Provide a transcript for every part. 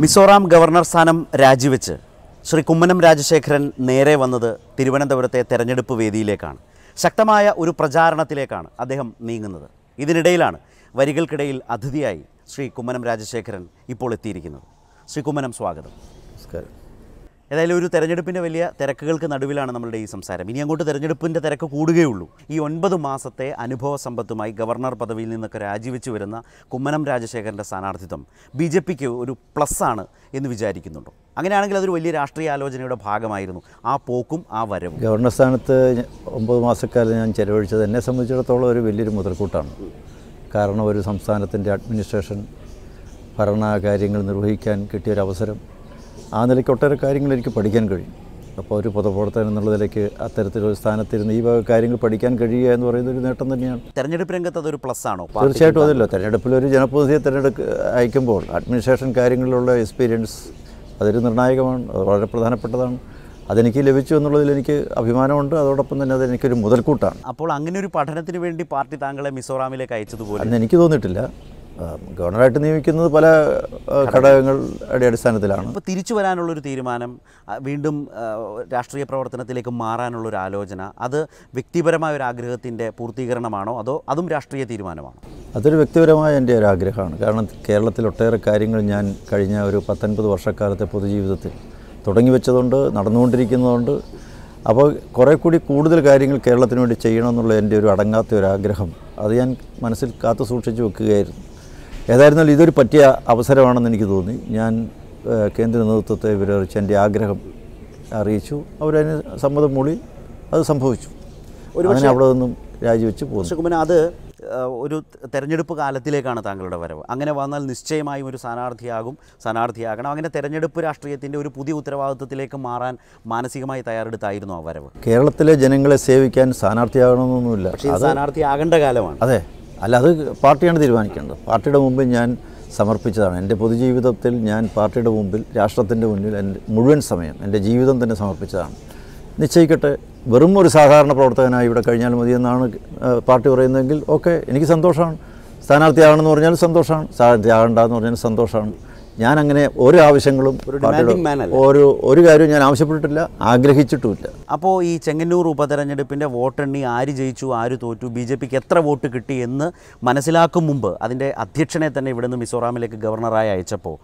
Mizoram governor സ്ഥാനം രാജിവെച്ച് ശ്രീ കുമ്മനം രാജശേഖരൻ നേരെ വന്നത് തിരുവനന്തപുരത്തെ തെരഞ്ഞെടുപ്പ് വേദിയിലേക്കാണ്. ശക്തമായ ഒരു പ്രചാരണത്തിലേക്കാണ് അദ്ദേഹം നീങ്ങുന്നത്. ഇതിനിടയിലാണ് വരികൾക്കിടയിൽ അതിഥിയായി ശ്രീ കുമ്മനം രാജശേഖരൻ ഇപ്പോൾ എത്തിയിരിക്കുന്നത്. ശ്രീ കുമ്മനം, സ്വാഗതം. നമസ്കാരം. ഏതായാലും ഒരു തെരഞ്ഞെടുപ്പിൻ്റെ വലിയ തിരക്കുകൾക്ക് നടുവിലാണ് നമ്മളുടെ ഈ സംസാരം. ഇനി അങ്ങോട്ട് തെരഞ്ഞെടുപ്പിൻ്റെ തിരക്ക് കൂടുകയുള്ളൂ. ഈ 9 മാസത്തെ അനുഭവ സമ്പത്തുമായി ഗവർണർ പദവിയിൽ നിന്നൊക്കെ രാജിവെച്ച് വരുന്ന കുമ്മനം രാജശേഖരൻ്റെ സ്ഥാനാർത്ഥിത്വം BJPക്ക് ഒരു പ്ലസ്സാണ് എന്ന് വിചാരിക്കുന്നുണ്ടോ? അങ്ങനെയാണെങ്കിൽ അതൊരു വലിയ രാഷ്ട്രീയ ആലോചനയുടെ ഭാഗമായിരുന്നു ആ പോക്കും ആ വരവും. ഗവർണർ സ്ഥാനത്ത് 9 മാസക്കാലം ഞാൻ ചെലവഴിച്ചത് എന്നെ സംബന്ധിച്ചിടത്തോളം ഒരു വലിയൊരു മുതൽക്കൂട്ടാണ്. കാരണം ഒരു സംസ്ഥാനത്തിൻ്റെ അഡ്മിനിസ്ട്രേഷൻ ഭരണകാര്യങ്ങൾ നിർവഹിക്കാൻ കിട്ടിയൊരവസരം, ആ നിലയ്ക്ക് ഒട്ടേറെ കാര്യങ്ങൾ എനിക്ക് പഠിക്കാൻ കഴിയും. അപ്പോൾ ഒരു പൊതുപ്രവർത്തകൻ എന്നുള്ള നിലയ്ക്ക് അത്തരത്തിലൊരു സ്ഥാനത്തിരുന്ന് ഈ വക കാര്യങ്ങൾ പഠിക്കാൻ കഴിയുക എന്ന് പറയുന്നത് ഒരു നേട്ടം തന്നെയാണ്. തെരഞ്ഞെടുപ്പ് രംഗത്ത് അതൊരു പ്ലസ് ആണോ? തീർച്ചയായിട്ടും അതല്ലോ. തെരഞ്ഞെടുപ്പിലൊരു ജനപ്രതിനിധിയെ അയക്കുമ്പോൾ അഡ്മിനിസ്ട്രേഷൻ കാര്യങ്ങളിലുള്ള എക്സ്പീരിയൻസ് അതൊരു നിർണായകമാണ്, അത് വളരെ പ്രധാനപ്പെട്ടതാണ്. അതെനിക്ക് ലഭിച്ചു എന്നുള്ളതിൽ എനിക്ക് അഭിമാനമുണ്ട്. അതോടൊപ്പം തന്നെ അതെനിക്കൊരു മുതൽക്കൂട്ടാണ്. അപ്പോൾ അങ്ങനെ ഒരു പഠനത്തിന് വേണ്ടി പാർട്ടി താങ്കളെ മിസോറാമിലേക്ക് അയച്ചതുപോലെ അന്ന് എനിക്ക് തോന്നിയിട്ടില്ല. ഗവർണറായിട്ട് നിയമിക്കുന്നത് പല ഘടകങ്ങളുടെ അടിസ്ഥാനത്തിലാണ്. ഇപ്പോൾ തിരിച്ചു വരാനുള്ളൊരു തീരുമാനം, വീണ്ടും രാഷ്ട്രീയ പ്രവർത്തനത്തിലേക്ക് മാറാനുള്ളൊരു ആലോചന, അത് വ്യക്തിപരമായ ഒരു ആഗ്രഹത്തിൻ്റെ പൂർത്തീകരണമാണോ അതോ അതും രാഷ്ട്രീയ തീരുമാനമാണോ? അതൊരു വ്യക്തിപരമായ എൻ്റെ ഒരു ആഗ്രഹമാണ്. കാരണം കേരളത്തിൽ ഒട്ടേറെ കാര്യങ്ങൾ ഞാൻ കഴിഞ്ഞ ഒരു 19 വർഷക്കാലത്തെ പൊതുജീവിതത്തിൽ തുടങ്ങി വെച്ചതുകൊണ്ട്, നടന്നുകൊണ്ടിരിക്കുന്നതുകൊണ്ട്, അപ്പോൾ കുറേ കൂടി കൂടുതൽ കാര്യങ്ങൾ കേരളത്തിന് വേണ്ടി ചെയ്യണമെന്നുള്ള എൻ്റെ ഒരു അടങ്ങാത്ത ഒരു ആഗ്രഹം അത് ഞാൻ മനസ്സിൽ കാത്തു സൂക്ഷിച്ച് വെക്കുകയായിരുന്നു. ഏതായിരുന്നാലും ഇതൊരു പറ്റിയ അവസരമാണെന്ന് എനിക്ക് തോന്നി. ഞാൻ കേന്ദ്ര നേതൃത്വത്തെ വിവരറിയിച്ച് എൻ്റെ ആഗ്രഹം അറിയിച്ചു. അവരതിന് സമ്മതം മൂളി. അത് സംഭവിച്ചു. അങ്ങനെ അവിടെ നിന്നും രാജിവെച്ച് പോകുന്നു. കുമ്മനം, അത് ഒരു തെരഞ്ഞെടുപ്പ് കാലത്തിലേക്കാണ് താങ്കളുടെ വരവ്. അങ്ങനെ വന്നാൽ നിശ്ചയമായും ഒരു സ്ഥാനാർത്ഥിയാകണം. അങ്ങനെ തെരഞ്ഞെടുപ്പ് രാഷ്ട്രീയത്തിൻ്റെ ഒരു പുതിയ ഉത്തരവാദിത്വത്തിലേക്ക് മാറാൻ മാനസികമായി തയ്യാറെടുത്തായിരുന്നു ആ വരവ്. കേരളത്തിലെ ജനങ്ങളെ സേവിക്കാൻ സ്ഥാനാർത്ഥിയാകണമെന്നൊന്നുമില്ല. പക്ഷേ സ്ഥാനാർത്ഥിയാകേണ്ട കാലമാണ്. അതെ, അല്ല, അത് പാർട്ടിയാണ് തീരുമാനിക്കേണ്ടത്. പാർട്ടിയുടെ മുമ്പിൽ ഞാൻ സമർപ്പിച്ചതാണ്. എൻ്റെ പൊതുജീവിതത്തിൽ ഞാൻ പാർട്ടിയുടെ മുമ്പിൽ, രാഷ്ട്രത്തിൻ്റെ മുന്നിൽ എൻ്റെ മുഴുവൻ സമയം, എൻ്റെ ജീവിതം തന്നെ സമർപ്പിച്ചതാണ്. നിശ്ചയിക്കട്ടെ, വെറും ഒരു സാധാരണ പ്രവർത്തകനായി ഇവിടെ കഴിഞ്ഞാൽ മതിയെന്നാണ് പാർട്ടി പറയുന്നതെങ്കിൽ ഓക്കെ, എനിക്ക് സന്തോഷമാണ്. സ്ഥാനാർത്ഥിയാകണമെന്ന് പറഞ്ഞാൽ സന്തോഷമാണ്, സ്ഥാനാർത്ഥിയാകണ്ടെന്ന് പറഞ്ഞാൽ സന്തോഷമാണ്. ഞാനങ്ങനെ ഒരു ആവശ്യങ്ങളും ഒരു കാര്യവും ഞാൻ ആവശ്യപ്പെട്ടിട്ടില്ല, ആഗ്രഹിച്ചിട്ടുമില്ല. അപ്പോൾ ഈ ചെങ്ങന്നൂർ ഉപതെരഞ്ഞെടുപ്പിൻ്റെ വോട്ടെണ്ണി ആര് ജയിച്ചു ആര് തോറ്റു, BJPക്ക് എത്ര വോട്ട് കിട്ടി എന്ന് മനസ്സിലാക്കും മുമ്പ് അതിൻ്റെ അധ്യക്ഷനെ തന്നെ ഇവിടെ നിന്ന് മിസോറാമിലേക്ക് ഗവർണറായി അയച്ചപ്പോൾ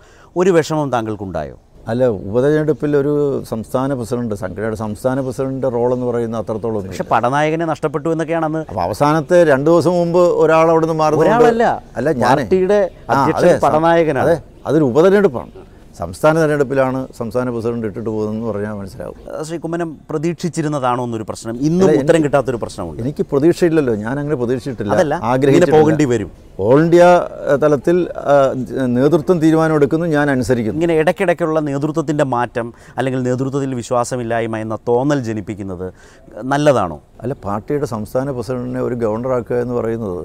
ഒരു വിഷമം താങ്കൾക്കുണ്ടായോ? അല്ല, ഉപതെരഞ്ഞെടുപ്പിൽ ഒരു സംസ്ഥാന പ്രസിഡന്റ്, സംഘടനയുടെ സംസ്ഥാന പ്രസിഡന്റിൻ്റെ റോളെന്ന് പറയുന്ന അത്രത്തോളം. പക്ഷേ പടനായകനെ നഷ്ടപ്പെട്ടു എന്നൊക്കെയാണ് അന്ന്. അപ്പോൾ അവസാനത്തെ 2 ദിവസം മുമ്പ് ഒരാൾ അവിടെ നിന്ന് മാറുന്നത് അല്ല, പാർട്ടിയുടെ പടനായകനാണ്. അതെ, അതൊരു ഉപതെരഞ്ഞെടുപ്പാണ്. സംസ്ഥാന തെരഞ്ഞെടുപ്പിലാണ് സംസ്ഥാന പ്രസിഡന്റ് ഇട്ടിട്ട് പോകുന്നതെന്ന് പറഞ്ഞാൽ മനസ്സിലാവും. ശ്രീ കുമ്മനം, പ്രതീക്ഷിച്ചിരുന്നതാണോ എന്നൊരു പ്രശ്നം, ഇന്നും ഉത്തരം കിട്ടാത്തൊരു പ്രശ്നമുണ്ട്. എനിക്ക് പ്രതീക്ഷയില്ലല്ലോ, ഞാൻ അങ്ങനെ പ്രതീക്ഷിച്ചിട്ടില്ല. ആഗ്രഹിച്ച് പോകേണ്ടി വരും. ഓൾ ഇന്ത്യ തലത്തിൽ നേതൃത്വം തീരുമാനമെടുക്കുന്നു, ഞാൻ അനുസരിക്കുന്നു. ഇങ്ങനെ ഇടയ്ക്കിടയ്ക്കുള്ള നേതൃത്വത്തിൻ്റെ മാറ്റം അല്ലെങ്കിൽ നേതൃത്വത്തിൽ വിശ്വാസമില്ലായ്മ എന്ന തോന്നൽ ജനിപ്പിക്കുന്നത് നല്ലതാണോ? അല്ല, പാർട്ടിയുടെ സംസ്ഥാന പ്രസിഡന്റിനെ ഒരു ഗവർണറാക്കുക എന്ന് പറയുന്നത്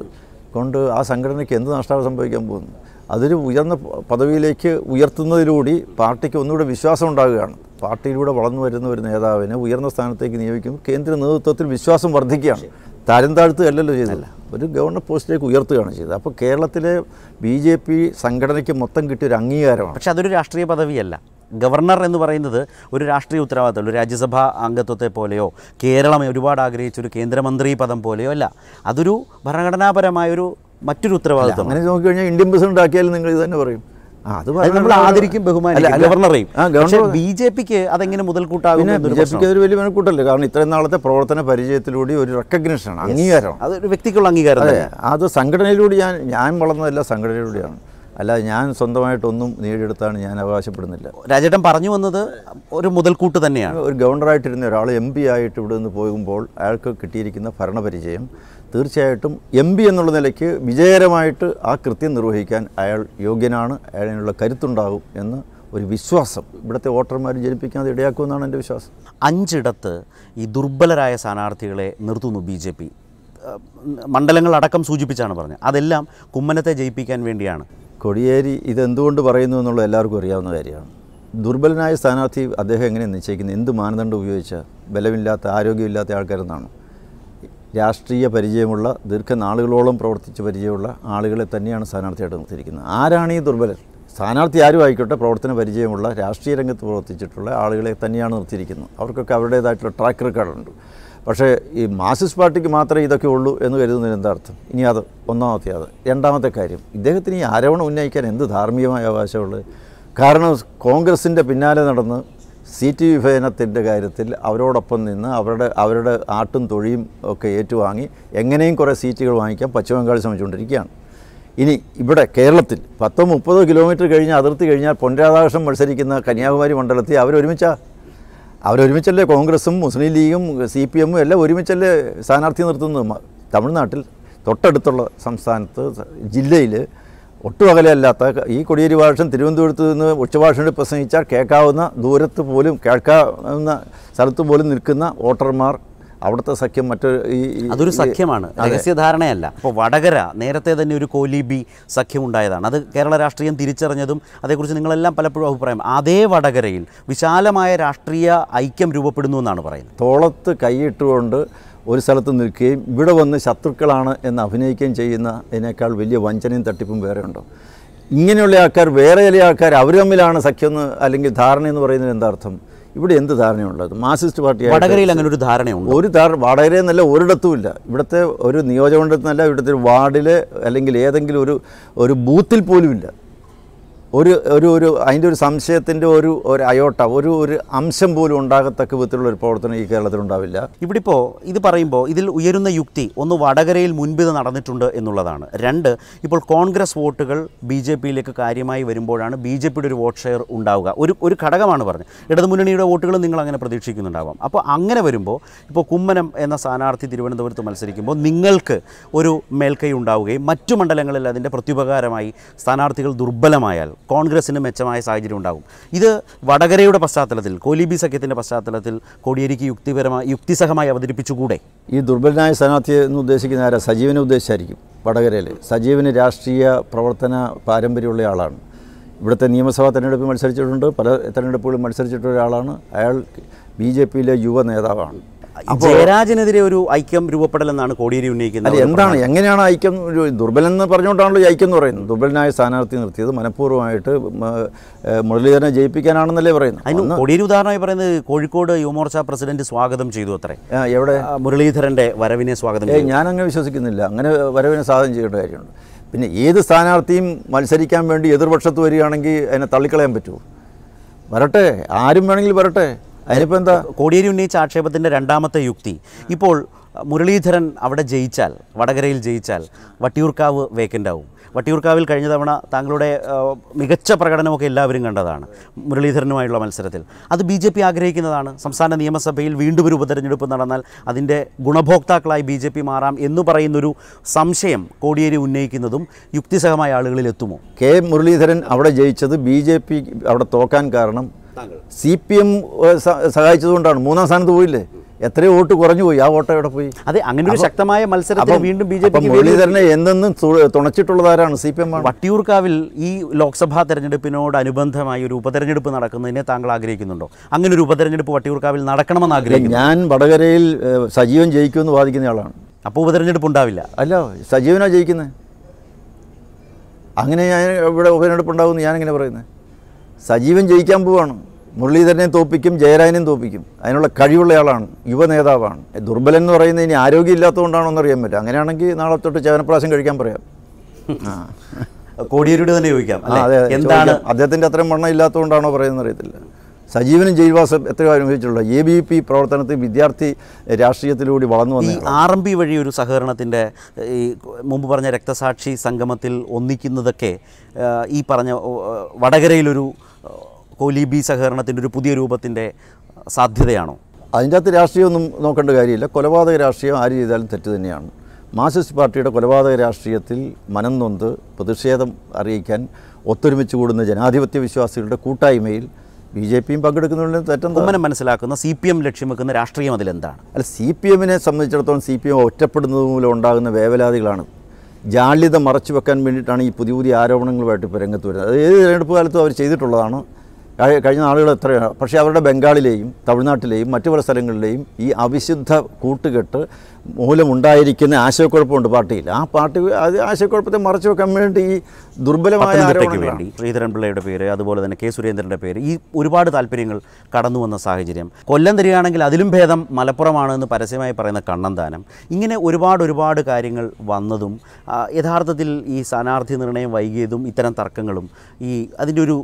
കൊണ്ട് ആ സംഘടനയ്ക്ക് എന്ത് നഷ്ടമാണ് സംഭവിക്കാൻ പോകുന്നു? അതൊരു ഉയർന്ന പദവിയിലേക്ക് ഉയർത്തുന്നതിലൂടെ പാർട്ടിക്ക് ഒന്നുകൂടെ വിശ്വാസം ഉണ്ടാകുകയാണ്. പാർട്ടിയിലൂടെ വളർന്നു വരുന്ന ഒരു നേതാവിനെ ഉയർന്ന സ്ഥാനത്തേക്ക് നിയമിക്കുമ്പോൾ കേന്ദ്ര നേതൃത്വത്തിൽ വിശ്വാസം വർദ്ധിക്കുകയാണ്. തരം താഴ്ത്തുകയല്ലല്ലോ ചെയ്തല്ല, ഒരു ഗവർണർ പോസ്റ്റിലേക്ക് ഉയർത്തുകയാണ് ചെയ്തത്. അപ്പോൾ കേരളത്തിലെ BJP സംഘടനയ്ക്ക് മൊത്തം കിട്ടിയൊരു അംഗീകാരമാണ്. പക്ഷെ അതൊരു രാഷ്ട്രീയ പദവിയല്ല. ഗവർണർ എന്ന് പറയുന്നത് ഒരു രാഷ്ട്രീയ ഉത്തരവാദിത്തം, ഒരു രാജ്യസഭാ അംഗത്വത്തെ പോലെയോ കേരളം ഒരുപാട് ആഗ്രഹിച്ചൊരു കേന്ദ്രമന്ത്രി പദം പോലെയോ അല്ല. അതൊരു ഭരണഘടനാപരമായൊരു മറ്റൊരു ഉത്തരവാദിത്തം. അങ്ങനെ നോക്കിക്കഴിഞ്ഞാൽ ഇന്ത്യൻ പ്രസിഡന്റ് ആക്കിയാലും നിങ്ങൾ ഇത് തന്നെ പറയും. അത് നമ്മൾ ആദരിക്കും, ബഹുമാനിക്കും ഗവർണറേയും. BJPക്ക് അതെങ്ങനെ മുതൽക്കൂട്ടാകും? BJPക്ക് ഒരു വലിയ മുതൽക്കൂട്ടല്ലേ. കാരണം ഇത്രയും നാളത്തെ പ്രവർത്തന പരിചയത്തിലൂടെ ഒരു റെക്കഗ്നിഷനാണ്, അംഗീകാരമാണ്. അതൊരു വ്യക്തിക്കുള്ള അംഗീകാരം. അതെ, അത് സംഘടനയിലൂടെ ഞാൻ വളർന്നതല്ല, സംഘടനയിലൂടെയാണ്. അല്ല, ഞാൻ സ്വന്തമായിട്ടൊന്നും നേടിയെടുത്താണ് ഞാൻ അവകാശപ്പെടുന്നില്ല. രാജേട്ടൻ പറഞ്ഞു വന്നത് ഒരു മുതൽക്കൂട്ട് തന്നെയാണ്. ഒരു ഗവർണറായിട്ടിരുന്ന ഒരാൾ MP ആയിട്ട് ഇവിടെ നിന്ന് പോകുമ്പോൾ അയാൾക്ക് കിട്ടിയിരിക്കുന്ന ഭരണപരിചയം തീർച്ചയായിട്ടും MP എന്നുള്ള നിലയ്ക്ക് വിജയകരമായിട്ട് ആ കൃത്യം നിർവഹിക്കാൻ അയാൾ യോഗ്യനാണ്, അയാളിനുള്ള കരുത്തുണ്ടാകും എന്ന് ഒരു വിശ്വാസം ഇവിടുത്തെ വോട്ടർമാർ ജനിപ്പിക്കാതെ ഇടയാക്കുമെന്നാണ് എൻ്റെ വിശ്വാസം. 5 ഇടത്ത് ഈ ദുർബലരായ സ്ഥാനാർത്ഥികളെ നിർത്തുന്നു BJP. മണ്ഡലങ്ങളടക്കം സൂചിപ്പിച്ചാണ് പറഞ്ഞത്. അതെല്ലാം കുമ്മനത്തെ ജയിപ്പിക്കാൻ വേണ്ടിയാണ്. കോടിയേരി ഇതെന്തുകൊണ്ട് പറയുന്നു എന്നുള്ളത് എല്ലാവർക്കും അറിയാവുന്ന കാര്യമാണ്. ദുർബലനായ സ്ഥാനാർത്ഥി അദ്ദേഹം എങ്ങനെ നിശ്ചയിക്കുന്നത്? എന്ത് മാനദണ്ഡം ഉപയോഗിച്ചാൽ? ബലമില്ലാത്ത, ആരോഗ്യമില്ലാത്ത ആൾക്കാരെന്നാണ്. രാഷ്ട്രീയ പരിചയമുള്ള, ദീർഘനാളുകളോളം പ്രവർത്തിച്ച് പരിചയമുള്ള ആളുകളെ തന്നെയാണ് സ്ഥാനാർത്ഥിയായിട്ട് നിർത്തിയിരിക്കുന്നത്. ആരാണ് ഈ ദുർബലർ? സ്ഥാനാർത്ഥി ആരും ആയിക്കോട്ടെ പ്രവർത്തന പരിചയമുള്ള രാഷ്ട്രീയ രംഗത്ത് പ്രവർത്തിച്ചിട്ടുള്ള ആളുകളെ തന്നെയാണ് നിർത്തിയിരിക്കുന്നത്. അവർക്കൊക്കെ അവരുടേതായിട്ടുള്ള ട്രാക്ക് റെക്കോർഡുണ്ട്. പക്ഷേ ഈ മാർക്സിസ്റ്റ് പാർട്ടിക്ക് മാത്രമേ ഇതൊക്കെ ഉള്ളൂ എന്ന് കരുതുന്നതിന് എന്താ അർത്ഥം? ഇനി അത് ഒന്നാമത്തെ. രണ്ടാമത്തെ കാര്യം, ഇദ്ദേഹത്തിന് ഈ ആരോപണം ഉന്നയിക്കാൻ എന്ത് ധാർമ്മികമായ അവകാശമുള്ളത്? കാരണം കോൺഗ്രസിൻ്റെ പിന്നാലെ നടന്ന് സീറ്റ് വിഭജനത്തിൻ്റെ കാര്യത്തിൽ അവരോടൊപ്പം നിന്ന് അവരുടെ ആട്ടും തൊഴിയും ഒക്കെ ഏറ്റുവാങ്ങി എങ്ങനെയും കുറേ സീറ്റുകൾ വാങ്ങിക്കാൻ പശ്ചിമബംഗാൾ ശ്രമിച്ചുകൊണ്ടിരിക്കുകയാണ്. ഇനി ഇവിടെ കേരളത്തിൽ 10-30 കിലോമീറ്റർ കഴിഞ്ഞ് അതിർത്തി കഴിഞ്ഞാൽ പൊൻ രാധാകൃഷ്ണൻ മത്സരിക്കുന്ന കന്യാകുമാരി മണ്ഡലത്തിൽ അവരൊരുമിച്ചല്ലേ കോൺഗ്രസും മുസ്ലിം ലീഗും CPM എല്ലാം ഒരുമിച്ചല്ലേ സ്ഥാനാർത്ഥി നിർത്തുന്നത്. തമിഴ്നാട്ടിൽ തൊട്ടടുത്തുള്ള സംസ്ഥാനത്ത് ജില്ലയിൽ ഒട്ടും അകലെയല്ലാത്ത ഈ കോടിയേരി ബാലകൃഷ്ണൻ തിരുവനന്തപുരത്ത് നിന്ന് ഉച്ചഭാഷണിൽ പ്രസംഗിച്ചാൽ കേൾക്കാവുന്ന ദൂരത്ത് പോലും കേൾക്കാവുന്ന സ്ഥലത്ത് പോലും നിൽക്കുന്ന വോട്ടർമാർ അവിടുത്തെ സഖ്യം അതൊരു സഖ്യമാണ്, രഹസ്യധാരണയല്ല. അപ്പോൾ വടകര നേരത്തെ തന്നെ ഒരു കോലീബി സഖ്യം ഉണ്ടായതാണ്. അത് കേരള രാഷ്ട്രീയം തിരിച്ചറിഞ്ഞതും അതേക്കുറിച്ച് നിങ്ങളെല്ലാം പലപ്പോഴും അഭിപ്രായം. അതേ വടകരയിൽ വിശാലമായ രാഷ്ട്രീയ ഐക്യം രൂപപ്പെടുന്നു എന്നാണ് പറയുന്നത്. തോളത്ത് കൈയിട്ടുകൊണ്ട് ഒരു സ്ഥലത്ത് നിൽക്കുകയും ഇവിടെ വന്ന് ശത്രുക്കളാണ് എന്ന് അഭിനയിക്കുകയും ചെയ്യുന്നതിനേക്കാൾ വലിയ വഞ്ചനയും തട്ടിപ്പും വേറെ ഉണ്ടോ? ഇങ്ങനെയുള്ള ആൾക്കാർ, വേറെ ചില ആൾക്കാർ അവർ തമ്മിലാണ് സഖ്യം അല്ലെങ്കിൽ ധാരണ എന്ന് പറയുന്നത് എന്താർത്ഥം? ഇവിടെ എന്ത് ധാരണയുള്ളത്? മാർക്സിസ്റ്റ് പാർട്ടി വടകരയിൽ അങ്ങനെ ഒരു ധാരണയുണ്ട്? വടകരയെന്നല്ല, ഒരിടത്തുമില്ല. ഇവിടുത്തെ ഒരു നിയോജകമണ്ഡലത്തിനല്ല, ഇവിടുത്തെ വാർഡിൽ അല്ലെങ്കിൽ ഏതെങ്കിലും ഒരു ബൂത്തിൽ പോലുമില്ല. അതിൻ്റെ ഒരു സംശയത്തിൻ്റെ ഒരു അയോട്ട ഒരു അംശം പോലും ഉണ്ടാകത്തക്ക വിധത്തിലുള്ള ഒരു പ്രവർത്തനം ഈ കേരളത്തിലുണ്ടാവില്ല. ഇവിടെ ഇപ്പോൾ ഇത് പറയുമ്പോൾ ഇതിൽ ഉയരുന്ന യുക്തി ഒന്ന്, വടകരയിൽ മുൻപ് ഇത് നടന്നിട്ടുണ്ട് എന്നുള്ളതാണ്. രണ്ട്, ഇപ്പോൾ കോൺഗ്രസ് വോട്ടുകൾ BJPയിലേക്ക് കാര്യമായി വരുമ്പോഴാണ് BJPയുടെ ഒരു വോട്ട് ഷെയർ ഉണ്ടാവുക. ഒരു ഘടകമാണ് പറഞ്ഞത്. ഇടതുമുന്നണിയുടെ വോട്ടുകൾ നിങ്ങൾ അങ്ങനെ പ്രതീക്ഷിക്കുന്നുണ്ടാവാം. അപ്പോൾ അങ്ങനെ വരുമ്പോൾ ഇപ്പോൾ കുമ്മനം എന്ന സ്ഥാനാർത്ഥി തിരുവനന്തപുരത്ത് മത്സരിക്കുമ്പോൾ നിങ്ങൾക്ക് ഒരു മേൽക്കൈ ഉണ്ടാവുകയും മറ്റു മണ്ഡലങ്ങളിൽ അതിൻ്റെ പ്രത്യുപകാരമായി സ്ഥാനാർത്ഥികൾ ദുർബലമായാൽ കോൺഗ്രസിന് മെച്ചമായ സാഹചര്യം ഉണ്ടാകും. ഇത് വടകരയുടെ പശ്ചാത്തലത്തിൽ, കോലീബി സഖ്യത്തിൻ്റെ പശ്ചാത്തലത്തിൽ കോടിയേരിക്ക് യുക്തിസഹമായി അവതരിപ്പിച്ചുകൂടെ? ഈ ദുർബലനായ സ്ഥാനാർത്ഥിയെ എന്ന് ഉദ്ദേശിക്കുന്ന ആരാ? സജീവനെ ഉദ്ദേശിച്ചായിരിക്കും. വടകരയിൽ സജീവന് രാഷ്ട്രീയ പ്രവർത്തന പാരമ്പര്യമുള്ള ആളാണ്. ഇവിടുത്തെ നിയമസഭാ തെരഞ്ഞെടുപ്പിൽ മത്സരിച്ചിട്ടുണ്ട്, പല തെരഞ്ഞെടുപ്പുകളും മത്സരിച്ചിട്ടുള്ള ഒരാളാണ്. അയാൾ BJPയിലെ യുവ നേതാവാണ്. ജയരാജനെതിരെ ഒരു ഐക്യം രൂപപ്പെടലെന്നാണ് കോടിയേരി ഉന്നയിക്കുന്നത്. എന്താണ്, എങ്ങനെയാണ് ഐക്യം? ദുർബലൻ എന്ന് പറഞ്ഞുകൊണ്ടാണല്ലോ ഈ ഐക്യം എന്ന് പറയുന്നത്. ദുർബലനായ സ്ഥാനാർത്ഥി നിർത്തിയത് മനഃപൂർവ്വമായിട്ട് മുരളീധരനെ ജയിപ്പിക്കാനാണെന്നല്ലേ പറയുന്നത്. അതിന് കോടിയേരി ഉദാഹരണമായി പറയുന്നത് കോഴിക്കോട് യുവമോർച്ച പ്രസിഡന്റ് സ്വാഗതം ചെയ്തു അത്രേ. എവിടെ? മുരളീധരന്റെ വരവിനെ സ്വാഗതം ചെയ്തു. ഞാനങ്ങനെ വിശ്വസിക്കുന്നില്ല. അങ്ങനെ വരവിനെ സ്വാഗതം ചെയ്യേണ്ട കാര്യമുണ്ട്. പിന്നെ ഏത് സ്ഥാനാർത്ഥിയും മത്സരിക്കാൻ വേണ്ടി എതിർപക്ഷത്ത് വരികയാണെങ്കിൽ അതിനെ തള്ളിക്കളയാൻ പറ്റുമോ? വരട്ടെ, ആരും വേണമെങ്കിൽ വരട്ടെ. അതിനിപ്പോൾ എന്താ? കോടിയേരി ഉന്നയിച്ച ആക്ഷേപത്തിൻ്റെ രണ്ടാമത്തെ യുക്തി, ഇപ്പോൾ മുരളീധരൻ അവിടെ ജയിച്ചാൽ, വടകരയിൽ ജയിച്ചാൽ വട്ടിയൂർക്കാവ് വേക്കൻ്റ് ആവും. വട്ടിയൂർക്കാവിൽ കഴിഞ്ഞ തവണ താങ്കളുടെ മികച്ച പ്രകടനമൊക്കെ എല്ലാവരും കണ്ടതാണ് മുരളീധരനുമായുള്ള മത്സരത്തിൽ. അത് BJP ആഗ്രഹിക്കുന്നതാണ്. സംസ്ഥാന നിയമസഭയിൽ വീണ്ടും ഒരു ഉപതെരഞ്ഞെടുപ്പ് നടന്നാൽ അതിൻ്റെ ഗുണഭോക്താക്കളായി BJP മാറാം എന്ന് പറയുന്നൊരു സംശയം കോടിയേരി ഉന്നയിക്കുന്നതും യുക്തിസഹമായ ആളുകളിൽ എത്തുമോ? മുരളീധരൻ അവിടെ ജയിച്ചത് BJP അവിടെ തോക്കാൻ കാരണം CPM സഹായിച്ചതുകൊണ്ടാണ്. 3ാം സ്ഥാനത്ത് പോയില്ലേ? എത്രയോ വോട്ട് കുറഞ്ഞു പോയി. ആ വോട്ട് എവിടെ പോയി? അതെ, അങ്ങനെ ഒരു ശക്തമായ മത്സരത്തിൽ വീണ്ടും BJP മുരളീധരനെ എന്തെന്നും തുണച്ചിട്ടുള്ളതാരാണ്? CPM ആണ്. വട്ടിയൂർക്കാവിൽ ഈ ലോക്സഭാ തെരഞ്ഞെടുപ്പിനോടനുബന്ധമായി ഒരു ഉപതെരഞ്ഞെടുപ്പ് നടക്കുന്നതിനെ താങ്കൾ ആഗ്രഹിക്കുന്നുണ്ടോ? അങ്ങനെ ഒരു ഉപതെരഞ്ഞെടുപ്പ് വട്ടിയൂർക്കാവിൽ നടക്കണമെന്ന് ആഗ്രഹിക്കുന്നു. ഞാൻ വടകരയിൽ സജീവൻ ജയിക്കുമെന്ന് വാദിക്കുന്ന ആളാണ്. അപ്പോൾ ഉപതെരഞ്ഞെടുപ്പ് ഉണ്ടാവില്ല? അല്ല, സജീവനാണ് ജയിക്കുന്നത്. അങ്ങനെ ഞാൻ ഇവിടെ ഉപതെരഞ്ഞെടുപ്പ് ഉണ്ടാകുമെന്ന് ഞാനെങ്ങനെ പറയുന്നത്? സജീവൻ ജയിക്കാൻ പോവാണ്. മുരളീധരനെ തോപ്പിക്കും, ജയരാജനെയും തോപ്പിക്കും. അതിനുള്ള കഴിവുള്ള ആളാണ്, യുവ നേതാവാണ്. ദുർബലൻ എന്ന് പറയുന്നത് ഇനി ആരോഗ്യമില്ലാത്തതുകൊണ്ടാണോ എന്നറിയാൻ പറ്റും. അങ്ങനെയാണെങ്കിൽ നാളെ തൊട്ട് ചവനപ്രാശം കഴിക്കാൻ പറയാം. കോടിയേരിയോട് തന്നെ ചോദിക്കാം. അതെ, എന്താണ് അദ്ദേഹത്തിൻ്റെ അത്രയും വണ്ണം ഇല്ലാത്തതുകൊണ്ടാണോ പറയുന്നത് അറിയത്തില്ല. സജീവനും ജയിൽവാസം എത്രയോ അനുഭവിച്ചിട്ടുള്ള ABP പ്രവർത്തനത്തിൽ വിദ്യാർത്ഥി രാഷ്ട്രീയത്തിലൂടെ വളർന്നു വന്നു. RMP വഴി ഒരു സഹകരണത്തിൻ്റെ ഈ മുമ്പ് പറഞ്ഞ രക്തസാക്ഷി സംഗമത്തിൽ ഒന്നിക്കുന്നതൊക്കെ ഈ പറഞ്ഞ വടകരയിലൊരു കോലീബി സഹകരണത്തിൻ്റെ ഒരു പുതിയ രൂപത്തിൻ്റെ സാധ്യതയാണോ? അതിൻ്റെ അകത്ത് രാഷ്ട്രീയമൊന്നും നോക്കേണ്ട കാര്യമില്ല. കൊലപാതക രാഷ്ട്രീയം ആര് ചെയ്താലും തെറ്റ് തന്നെയാണ്. മാർക്സിസ്റ്റ് പാർട്ടിയുടെ കൊലപാതക രാഷ്ട്രീയത്തിൽ മനം നൊന്ത് പ്രതിഷേധം അറിയിക്കാൻ ഒത്തൊരുമിച്ച് കൂടുന്ന ജനാധിപത്യ വിശ്വാസികളുടെ കൂട്ടായ്മയിൽ BJPയും പങ്കെടുക്കുന്നതിൽ തെറ്റെന്താ? കുമ്മനം മനസ്സിലാക്കുന്ന CPM ലക്ഷ്യം വെക്കുന്ന രാഷ്ട്രീയം അതിലെന്താണ്? അല്ല, CPMനെ സംബന്ധിച്ചിടത്തോളം CPM ഒറ്റപ്പെടുന്നത് മൂലം ഉണ്ടാകുന്ന വേവലാതികളാണ്. ജാള്യത മറച്ചു വെക്കാൻ വേണ്ടിയിട്ടാണ് ഈ പുതിയ ആരോപണങ്ങളുമായിട്ട് ഇപ്പോൾ രംഗത്ത് വരുന്നത്. അത് ഏത് തിരഞ്ഞെടുപ്പ് കാലത്തും അവർ ചെയ്തിട്ടുള്ളതാണ്. കഴിഞ്ഞ നാളുകൾ എത്രയാണ്. പക്ഷേ അവരുടെ ബംഗാളിലെയും തമിഴ്നാട്ടിലെയും മറ്റു പല സ്ഥലങ്ങളിലെയും ഈ അവിശുദ്ധ കൂട്ടുകെട്ട് മൂലമുണ്ടായിരിക്കുന്ന ആശയക്കുഴപ്പമുണ്ട് പാർട്ടിയിൽ. ആ പാർട്ടി അത് ആശയക്കുഴപ്പത്തെ മറച്ചു വെക്കാൻ വേണ്ടി ഈ ദുർബലമായ വേണ്ടി ശ്രീധരൻപിള്ളയുടെ പേര്, അതുപോലെ തന്നെ കെ സുരേന്ദ്രൻ്റെ പേര്, ഈ ഒരുപാട് താല്പര്യങ്ങൾ കടന്നു വന്ന സാഹചര്യം. കൊല്ലം തരികയാണെങ്കിൽ അതിലും ഭേദം മലപ്പുറമാണെന്ന് പരസ്യമായി പറയുന്ന കണ്ണന്താനം, ഇങ്ങനെ ഒരുപാട് കാര്യങ്ങൾ വന്നതും യഥാർത്ഥത്തിൽ ഈ സ്ഥാനാർത്ഥി നിർണയം വൈകിയതും ഇത്തരം തർക്കങ്ങളും ഈ അതിൻ്റെ ഒരു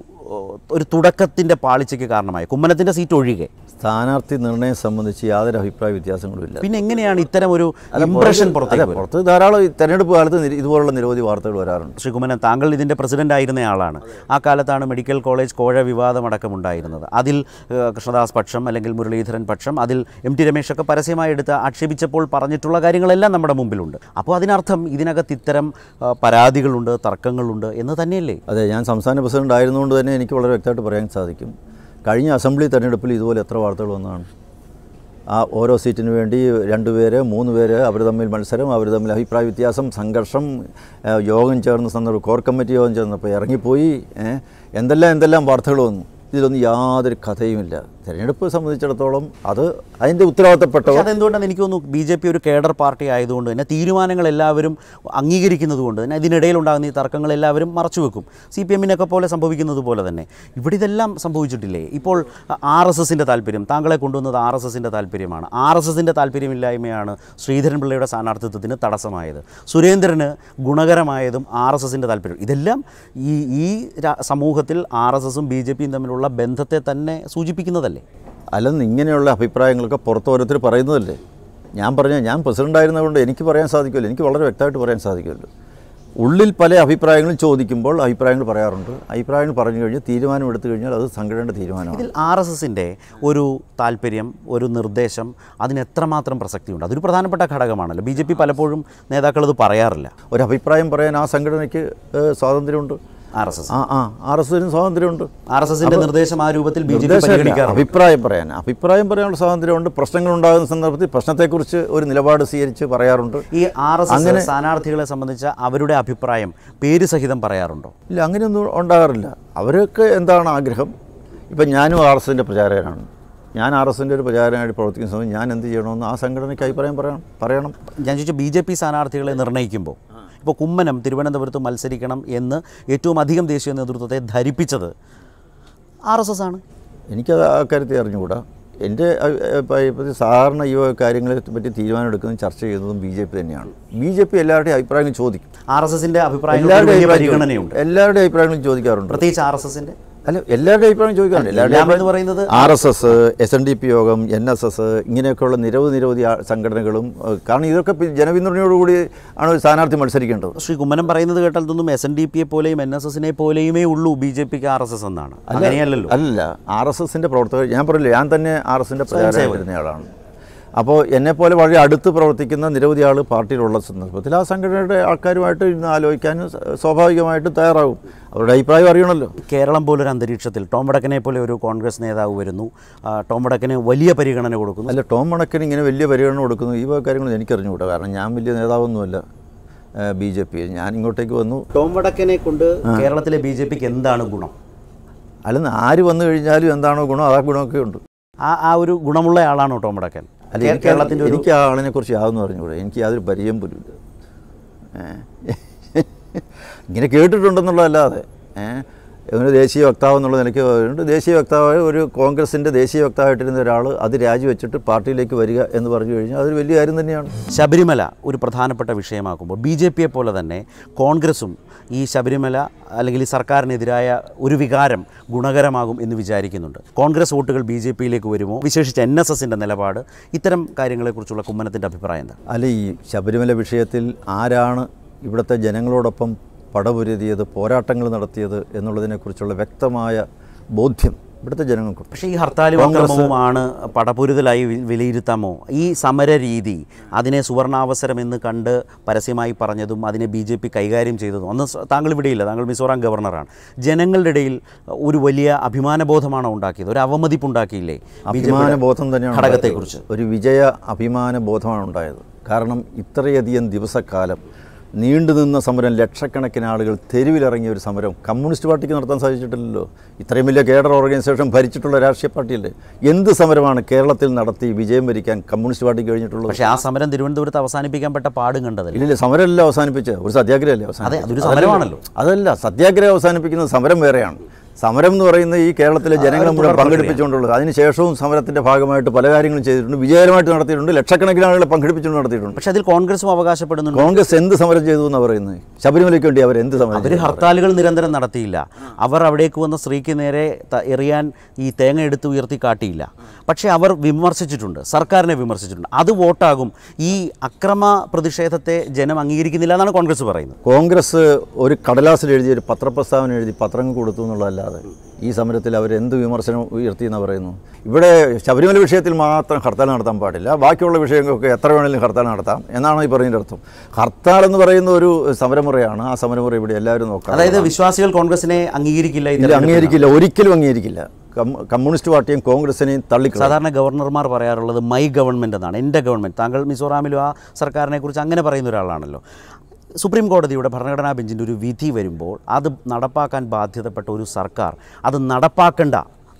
തുടക്കത്തിൻ്റെ പാളിച്ചയ്ക്ക് കാരണമായി, കുമ്മനത്തിൻ്റെ സീറ്റ് ഒഴികെ. സ്ഥാനാർത്ഥി നിർണയം സംബന്ധിച്ച് യാതൊരു അഭിപ്രായ വ്യത്യാസങ്ങളും ഇല്ല. പിന്നെ എങ്ങനെയാണ് ഇത്തരം ഒരു ഇംപ്രഷൻ പുറത്ത് ധാരാളം തെരഞ്ഞെടുപ്പ് കാലത്ത് ഇതുപോലുള്ള നിരവധി വാർത്തകൾ വരാറുണ്ട്. ശ്രീ കുമ്മനം, താങ്കൾ ഇതിൻ്റെ പ്രസിഡന്റ് ആയിരുന്ന ആളാണ്. ആ കാലത്താണ് മെഡിക്കൽ കോളേജ് കോഴ വിവാദമടക്കമുണ്ടായിരുന്നത്. അതിൽ കൃഷ്ണദാസ് പക്ഷം അല്ലെങ്കിൽ മുരളീധരൻ പക്ഷം, അതിൽ എം ടി രമേശൊക്കെ പരസ്യമായി എടുത്ത് ആക്ഷേപിച്ചപ്പോൾ പറഞ്ഞിട്ടുള്ള കാര്യങ്ങളെല്ലാം നമ്മുടെ മുമ്പിലുണ്ട്. അപ്പോൾ അതിനർത്ഥം ഇതിനകത്ത് ഇത്തരം പരാതികളുണ്ട്, തർക്കങ്ങളുണ്ട് എന്ന് തന്നെയല്ലേ? അതെ, ഞാൻ സംസ്ഥാന പ്രസിഡന്റ് ആയിരുന്നുകൊണ്ട് തന്നെ എനിക്ക് വളരെ വ്യക്തമായിട്ട് പറയാൻ സാധിക്കും. കഴിഞ്ഞ അസംബ്ലി തെരഞ്ഞെടുപ്പിൽ ഇതുപോലെ എത്ര വാർത്തകൾ വന്നതാണ്. ആ ഓരോ സീറ്റിന് വേണ്ടി 2 പേര് 3 പേര് അവർ തമ്മിൽ മത്സരം, അവർ തമ്മിൽ അഭിപ്രായ വ്യത്യാസം, സംഘർഷം, യോഗം ചേർന്ന സന്ദർഭം, കോർ കമ്മിറ്റി യോഗം ചേർന്നപ്പോൾ ഇറങ്ങിപ്പോയി, എന്തെല്ലാം വാർത്തകൾ വന്നു. ഇതിലൊന്നും യാതൊരു കഥയുമില്ല. തെരഞ്ഞെടുപ്പ് സംബന്ധിച്ചിടത്തോളം അത് അതിൻ്റെ ഉത്തരവാദിത്തപ്പെട്ടവർ. അതെന്തുകൊണ്ടാണ് എനിക്ക് തോന്നുന്നു BJP ഒരു കേഡർ പാർട്ടി ആയതുകൊണ്ട് തന്നെ തീരുമാനങ്ങൾ എല്ലാവരും അംഗീകരിക്കുന്നത് കൊണ്ട് തന്നെ ഇതിനിടയിലുണ്ടാകുന്ന ഈ തർക്കങ്ങൾ എല്ലാവരും മറച്ചുവെക്കും. CPM-നൊക്കെ പോലെ സംഭവിക്കുന്നത് പോലെ തന്നെ ഇവിടെ ഇതെല്ലാം സംഭവിച്ചിട്ടില്ലേ? ഇപ്പോൾ RSSൻ്റെ താല്പര്യം, താങ്കളെ കൊണ്ടുവന്നത് RSSൻ്റെ താല്പര്യമാണ്. RSSൻ്റെ താല്പര്യമില്ലായ്മയാണ് ശ്രീധരൻപിള്ളയുടെ സ്ഥാനാർത്ഥിത്വത്തിന് തടസ്സമായത്. സുരേന്ദ്രന് ഗുണകരമായതും RSSൻ്റെ താല്പര്യം. ഇതെല്ലാം ഈ സമൂഹത്തിൽ RSSും BJP-യും തമ്മിലുള്ള ബന്ധത്തെ തന്നെ സൂചിപ്പിക്കുന്നതല്ലേ? അല്ലെന്ന് ഇങ്ങനെയുള്ള അഭിപ്രായങ്ങളൊക്കെ പുറത്ത് ഓരോരുത്തർ പറയുന്നതല്ലേ. ഞാൻ പ്രസിഡൻ്റ് ആയിരുന്നതുകൊണ്ട് എനിക്ക് പറയാൻ സാധിക്കുമല്ലോ, എനിക്ക് വളരെ വ്യക്തമായിട്ട് പറയാൻ സാധിക്കുമല്ലോ. ഉള്ളിൽ പല അഭിപ്രായങ്ങളും ചോദിക്കുമ്പോൾ അഭിപ്രായങ്ങൾ പറയാറുണ്ട്. അഭിപ്രായങ്ങൾ പറഞ്ഞു കഴിഞ്ഞ് തീരുമാനം എടുത്തു കഴിഞ്ഞാൽ അത് സംഘടനയുടെ തീരുമാനമാണ്. ഇതിൽ RSSൻ്റെ ഒരു താല്പര്യം, ഒരു നിർദ്ദേശം, അതിന് എത്രമാത്രം പ്രസക്തിയുണ്ട്? അതൊരു പ്രധാനപ്പെട്ട ഘടകമാണല്ലോ. BJP പലപ്പോഴും നേതാക്കൾ അത് പറയാറില്ല. ഒരു അഭിപ്രായം പറയാൻ ആ സംഘടനയ്ക്ക് സ്വാതന്ത്ര്യമുണ്ട്. RSSന് സ്വാതന്ത്ര്യമുണ്ട്. RSSൻ്റെ നിർദ്ദേശം ആ രൂപത്തിൽ BJP പരിഗണിക്കാറുണ്ട്. അഭിപ്രായം പറയാനുള്ള സ്വാതന്ത്ര്യമുണ്ട്. പ്രശ്നങ്ങൾ ഉണ്ടാകുന്ന സന്ദർഭത്തിൽ പ്രശ്നത്തെക്കുറിച്ച് ഒരു നിലപാട് സ്വീകരിച്ച് പറയാറുണ്ട്. ഈ RSS സ്ഥാനാർത്ഥികളെ സംബന്ധിച്ച അവരുടെ അഭിപ്രായം പേര് സഹിതം പറയാറുണ്ടോ? ഇല്ല, അങ്ങനെയൊന്നും ഉണ്ടാകാറില്ല. അവർക്ക് എന്താണ് ആഗ്രഹം? ഇപ്പം ഞാനും RSSൻ്റെ പ്രചാരകനാണ്. ഞാൻ RSSൻ്റെ ഒരു പ്രചാരകനായിട്ട് പ്രവർത്തിക്കുന്ന സമയം ഞാൻ എന്ത് ചെയ്യണമെന്ന് ആ സംഘടനയ്ക്ക് അഭിപ്രായം പറയണം. ഞാൻ ചോദിച്ചു, BJP സ്ഥാനാർത്ഥികളെ നിർണ്ണയിക്കുമ്പോൾ ഇപ്പോൾ കുമ്മനം തിരുവനന്തപുരത്ത് മത്സരിക്കണം എന്ന് ഏറ്റവും അധികം ദേശീയ നേതൃത്വത്തെ ധരിപ്പിച്ചത് RSS ആണ്. എനിക്കത് ആ കാര്യത്തിൽ അറിഞ്ഞുകൂടാ. എൻ്റെ സാധാരണ ഈ കാര്യങ്ങളെ പറ്റി തീരുമാനം എടുക്കുന്നതും ചർച്ച ചെയ്യുന്നതും BJP തന്നെയാണ്. BJP എല്ലാവരുടെയും അഭിപ്രായങ്ങൾ ചോദിക്കും. RSSൻ്റെ അഭിപ്രായം എല്ലാവരുടെയും അഭിപ്രായങ്ങളും ചോദിക്കാറുണ്ട്. പ്രത്യേകിച്ച് RSSൻ്റെ അല്ല, എല്ലാവരുടെയും അഭിപ്രായം ചോദിക്കാറുണ്ട്. പറയുന്നത് RSS, SNDP യോഗം, NSS ഇങ്ങനെയൊക്കെയുള്ള നിരവധി സംഘടനകളും, കാരണം ഇതൊക്കെ ജനപിന്തുണയോടുകൂടി ആണ് ഒരു സ്ഥാനാർത്ഥി മത്സരിക്കേണ്ടത്. ശ്രീ കുമ്മനം പറയുന്നത് കേട്ടാൽ തോന്നും SNDP-യെ പോലെയും NSS-നെ പോലെയുമേ ഉള്ളൂ BJP-ക്ക് RSS എന്നാണ്. അങ്ങനെയല്ലല്ലോ. അല്ല, RSSൻ്റെ പ്രവർത്തകർ, ഞാൻ പറഞ്ഞില്ല, ഞാൻ തന്നെ RSSൻ്റെ പ്രചാരകനായിരുന്നയാളാണ്. അപ്പോൾ എന്നെപ്പോലെ വളരെ അടുത്ത് പ്രവർത്തിക്കുന്ന നിരവധി ആൾ പാർട്ടിയിലുള്ള സന്ദർഭത്തിൽ ആ സംഘടനയുടെ ആൾക്കാരുമായിട്ട് ഇന്ന് ആലോചിക്കാനും സ്വാഭാവികമായിട്ടും തയ്യാറാകും. അവരുടെ അഭിപ്രായം അറിയണമല്ലോ. കേരളം പോലൊരു അന്തരീക്ഷത്തിൽ ടോം വടക്കനെ പോലെ ഒരു കോൺഗ്രസ് നേതാവ് വരുന്നു, ടോം വടക്കന് വലിയ പരിഗണന കൊടുക്കുന്നു. അല്ല, ടോം വടക്കന് ഇങ്ങനെ വലിയ പരിഗണന കൊടുക്കുന്നു ഈ കാര്യങ്ങൾ എനിക്കറിഞ്ഞുകൂടാ. കാരണം ഞാൻ വലിയ നേതാവൊന്നുമല്ല BJP. ഞാൻ ഇങ്ങോട്ടേക്ക് വന്നു. ടോം വടക്കനെ കൊണ്ട് കേരളത്തിലെ BJP-ക്ക് എന്താണ് ഗുണം? അല്ലെന്ന് ആര് വന്നു കഴിഞ്ഞാലും എന്താണോ ഗുണം അതാ ഗുണമൊക്കെ ഉണ്ട്. ആ ഒരു ഗുണമുള്ള ആളാണോ ടോം വടക്കൻ? അല്ല, എനിക്ക് ആ ആളിനെക്കുറിച്ച് യാതൊന്നും അറിഞ്ഞുകൂടെ. എനിക്ക് യാതൊരു പരിചയം പോലുമില്ല. ഇങ്ങനെ കേട്ടിട്ടുണ്ടെന്നുള്ളതല്ലാതെ ഒരു ദേശീയ വക്താവ് എന്നുള്ള നിലയ്ക്ക് പറയുന്നുണ്ട്. ദേശീയ വക്താവ്, ഒരു കോൺഗ്രസിൻ്റെ ദേശീയ വക്താവായിട്ടിരുന്ന ഒരാൾ അത് രാജിവെച്ചിട്ട് പാർട്ടിയിലേക്ക് വരിക എന്ന് പറഞ്ഞു കഴിഞ്ഞാൽ അതൊരു വലിയ കാര്യം തന്നെയാണ്. ശബരിമല ഒരു പ്രധാനപ്പെട്ട വിഷയമാക്കുമ്പോൾ BJP-യെ പോലെ തന്നെ കോൺഗ്രസും ഈ ശബരിമല അല്ലെങ്കിൽ ഈ സർക്കാരിനെതിരായ ഒരു വികാരം ഗുണകരമാകും എന്ന് വിചാരിക്കുന്നുണ്ട്. കോൺഗ്രസ് വോട്ടുകൾ BJP-യിലേക്ക് വരുമോ? വിശേഷിച്ച് NSS-ൻ്റെ നിലപാട്, ഇത്തരം കാര്യങ്ങളെക്കുറിച്ചുള്ള കുമ്മനത്തിൻ്റെ അഭിപ്രായം എന്താ? അല്ല, ഈ ശബരിമല വിഷയത്തിൽ ആരാണ് ഇവിടുത്തെ ജനങ്ങളോടൊപ്പം പടപൊരുതിയത്, പോരാട്ടങ്ങൾ നടത്തിയത് എന്നുള്ളതിനെക്കുറിച്ചുള്ള വ്യക്തമായ ബോധ്യം ഇവിടുത്തെ ജനങ്ങൾക്ക്. പക്ഷേ ഈ ഹർത്താലും അക്രമവുമാണ് പടപൊരുതലായി വിലയിരുത്താമോ? ഈ സമര രീതി അതിനെ സുവർണാവസരം എന്ന് കണ്ട് പരസ്യമായി പറഞ്ഞതും അതിനെ BJP കൈകാര്യം ചെയ്തതും, അന്ന് താങ്കൾ ഇവിടെയില്ല, താങ്കൾ മിസോറാം ഗവർണറാണ്. ജനങ്ങളുടെ ഇടയിൽ ഒരു വലിയ അഭിമാനബോധമാണ് ഉണ്ടാക്കിയത്, ഒരു അവമതിപ്പുണ്ടാക്കിയില്ലേ? അഭിമാനബോധം തന്നെയാണ് ഘടകത്തെക്കുറിച്ച് ഒരു വിജയ അഭിമാനബോധമാണ് ഉണ്ടായത്. കാരണം ഇത്രയധികം ദിവസക്കാലം നീണ്ടുനിന്ന സമരം, ലക്ഷക്കണക്കിന് ആളുകൾ തെരുവിലിറങ്ങിയ ഒരു സമരം കമ്മ്യൂണിസ്റ്റ് പാർട്ടിക്ക് നടത്താൻ സാധിച്ചിട്ടില്ലല്ലോ. ഇത്രയും വലിയ കേഡർ ഓർഗനൈസേഷൻ ഭരിച്ചിട്ടുള്ള രാഷ്ട്രീയ പാർട്ടിയല്ലേ. എന്ത് സമരമാണ് കേരളത്തിൽ നടത്തി വിജയം വരിക്കാൻ കമ്മ്യൂണിസ്റ്റ് പാർട്ടിക്ക് കഴിഞ്ഞിട്ടുള്ളത്? പക്ഷേ ആ സമരം തിരുവനന്തപുരത്ത് അവസാനിപ്പിക്കാൻ പെട്ട പാടും കണ്ടതല്ലേ? ഇല്ല, സമരമല്ല അവസാനിപ്പിച്ച് ഒരു സത്യാഗ്രഹമല്ലേ അവസാനം. അതൊരു സമരമാണല്ലോ. അതല്ല, സത്യാഗ്രഹം അവസാനിപ്പിക്കുന്നത് സമരം വേറെയാണ്. സമരം എന്ന് പറയുന്നത് ഈ കേരളത്തിലെ ജനങ്ങളെ മുഴുവൻ പങ്കെടുപ്പിച്ചുകൊണ്ടുള്ളത്. അതിനുശേഷവും സമരത്തിൻ്റെ ഭാഗമായിട്ട് പല കാര്യങ്ങളും ചെയ്തിട്ടുണ്ട്, വിജയകരമായിട്ട് നടത്തിയിട്ടുണ്ട്, ലക്ഷക്കണക്കിന് ആളുകളെ പങ്കെടുപ്പിച്ചുകൊണ്ട് നടത്തിയിട്ടുണ്ട്. പക്ഷേ അതിൽ കോൺഗ്രസും അവകാശപ്പെടുന്നുണ്ട്. കോൺഗ്രസ് എന്ത് സമരം ചെയ്തു എന്നാണ് പറയുന്നത്? ശബരിമലയ്ക്ക് വേണ്ടി അവർ എന്ത് സമരം? അവർ ഹർത്താലുകൾ നിരന്തരം നടത്തിയില്ല. അവർ അവിടേക്ക് വന്ന സ്ത്രീക്ക് നേരെ എറിയാൻ ഈ തേങ്ങ എടുത്ത് ഉയർത്തി കാട്ടിയില്ല. പക്ഷേ അവർ വിമർശിച്ചിട്ടുണ്ട്, സർക്കാരിനെ വിമർശിച്ചിട്ടുണ്ട്. അത് വോട്ടാകും. ഈ അക്രമ പ്രതിഷേധത്തെ ജനം അംഗീകരിക്കുന്നില്ല എന്നാണ് കോൺഗ്രസ് പറയുന്നത്. കോൺഗ്രസ് ഒരു കടലാസിൽ എഴുതി, ഒരു പത്രപ്രസ്താവന എഴുതി പത്രങ്ങൾ കൊടുത്തു എന്നുള്ളതല്ലാതെ ഈ സമരത്തിൽ അവരെന്ത് വിമർശനം ഉയർത്തി എന്ന് പറയുന്നു? ഇവിടെ ശബരിമല വിഷയത്തിൽ മാത്രം ഹർത്താൽ നടത്താൻ പാടില്ല, ബാക്കിയുള്ള വിഷയങ്ങളൊക്കെ എത്ര വേണമെങ്കിലും ഹർത്താൽ നടത്താം എന്നാണ് ഈ പറയുന്നതിൻ്റെ അർത്ഥം. ഹർത്താൽ എന്ന് പറയുന്ന ഒരു സമരമുറയാണ്. ആ സമരമുറ ഇവിടെ എല്ലാവരും നോക്കാം. അതായത് വിശ്വാസികൾ കോൺഗ്രസിനെ അംഗീകരിക്കില്ല, അംഗീകരിക്കില്ല, ഒരിക്കലും അംഗീകരിക്കില്ല. കമ്മ്യൂണിസ്റ്റ് പാർട്ടിയും കോൺഗ്രസിനെയും തള്ളി. സാധാരണ ഗവർണർമാർ പറയാറുള്ളത് മൈ ഗവൺമെൻറ് എന്നാണ്, എൻ്റെ ഗവൺമെൻറ്. താങ്കൾ മിസോറാമിലും ആ സർക്കാരിനെ കുറിച്ച് അങ്ങനെ പറയുന്ന ഒരാളാണല്ലോ. സുപ്രീം കോടതിയുടെ ഭരണഘടനാ ബെഞ്ചിൻ്റെ ഒരു വിധി വരുമ്പോൾ അത് നടപ്പാക്കാൻ ബാധ്യതപ്പെട്ട ഒരു സർക്കാർ അത്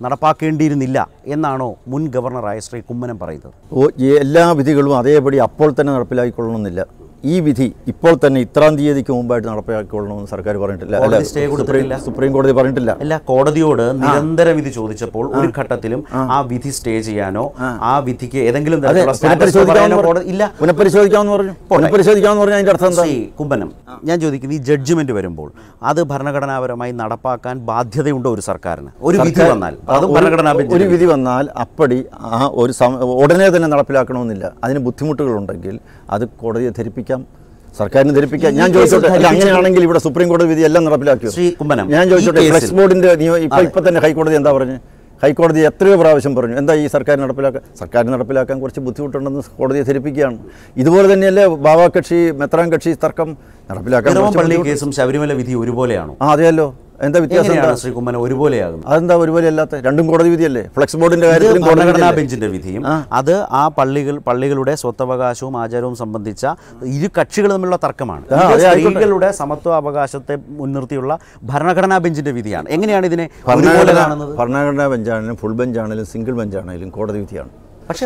നടപ്പാക്കേണ്ടിയിരുന്നില്ല എന്നാണോ മുൻ ഗവർണറായ ശ്രീ കുമ്മനം പറയുന്നത്? എല്ലാ വിധികളും അതേപടി അപ്പോൾ തന്നെ നടപ്പിലാക്കിക്കൊള്ളണമെന്നില്ല. ഈ വിധി ഇപ്പോൾ തന്നെ ഇത്രാം തീയതിക്ക് മുമ്പായിട്ട് നടപ്പാക്കിക്കൊള്ളണമെന്ന് സർക്കാർ പറഞ്ഞിട്ടില്ല. സുപ്രീം കോടതി പറഞ്ഞിട്ടില്ല. അല്ല, കോടതിയോട് നിരന്തര വിധി ചോദിച്ചപ്പോൾ ഒരു ഘട്ടത്തിലും ആ വിധി സ്റ്റേ ചെയ്യാനോ ആ വിധിക്ക് ഏതെങ്കിലും പുനഃപരിശോധിക്കാമെന്ന് പറഞ്ഞു. പുനഃപരിശോധിക്കാമെന്ന് പറഞ്ഞാൽ അതിൻ്റെ അർത്ഥം എന്താ? കുമ്മനം, ഞാൻ ചോദിക്കുന്നത്, ഈ ജഡ്ജ്മെന്റ് വരുമ്പോൾ അത് ഭരണഘടനാപരമായി നടപ്പാക്കാൻ ബാധ്യതയുണ്ടോ ഒരു സർക്കാരിന്? ഒരു വിധി വന്നാൽ, ഒരു വിധി വന്നാൽ അപ്പടി ആ ഒരു ഉടനെ തന്നെ നടപ്പിലാക്കണമെന്നില്ല. അതിന് ബുദ്ധിമുട്ടുകളുണ്ടെങ്കിൽ അത് കോടതിയെ ധരിപ്പിക്കാം, സർക്കാരിന് ധരിപ്പിക്കാം. ഞാൻ ചോദിച്ചോട്ടെ, അങ്ങനെയാണെങ്കിൽ ഇവിടെ സുപ്രീം കോടതി വിധി എല്ലാം നടപ്പിലാക്കിയോ? ഞാൻ ചോദിച്ചോട്ടെ, ഫ്ലെക്സ് ബോർഡിന്റെ ഇപ്പൊ തന്നെ ഹൈക്കോടതി എന്താ പറഞ്ഞു? ഹൈക്കോടതി എത്രയോ പ്രാവശ്യം പറഞ്ഞു എന്താ ഈ സർക്കാർ നടപ്പിലാക്കാൻ കുറച്ച് ബുദ്ധിമുട്ടുണ്ടെന്ന് കോടതിയെ ധരിപ്പിക്കുകയാണ്. ഇതുപോലെ തന്നെയല്ലേ ബാവാകക്ഷി മെത്രാൻ കക്ഷി തർക്കം നടപ്പിലാക്കാൻ കേസും ശബരിമല വിധി ഒരുപോലെയാണോ? അതെയല്ലോ. എന്താ വ്യത്യാസം? ശ്രീ കുമ്മനം, ഒരുപോലെയാകും. അതെന്താ ഒരുപോലെ അല്ലാത്ത? രണ്ടും കോടതി വിധിയല്ലേ. ഫ്ലെക്സ് ബോർഡിന്റെ കാര്യത്തിലും ഭരണഘടനാ ബെഞ്ചിന്റെ വിധിയും അത് ആ പള്ളികളുടെ സ്വത്തവകാശവും ആചാരവും സംബന്ധിച്ച ഇരു കക്ഷികൾ തമ്മിലുള്ള തർക്കമാണ്. സ്ത്രീകളുടെ സമത്വ അവകാശത്തെ മുൻനിർത്തിയുള്ള ഭരണഘടനാ ബെഞ്ചിന്റെ വിധിയാണ്. എങ്ങനെയാണ് ഇതിനെ കാണുന്നത്? ഭരണഘടനാ ബെഞ്ചാണെങ്കിലും ഫുൾ ബെഞ്ചാണെങ്കിലും സിംഗിൾ ബെഞ്ചാണെങ്കിലും കോടതി വിധിയാണ്. പക്ഷേ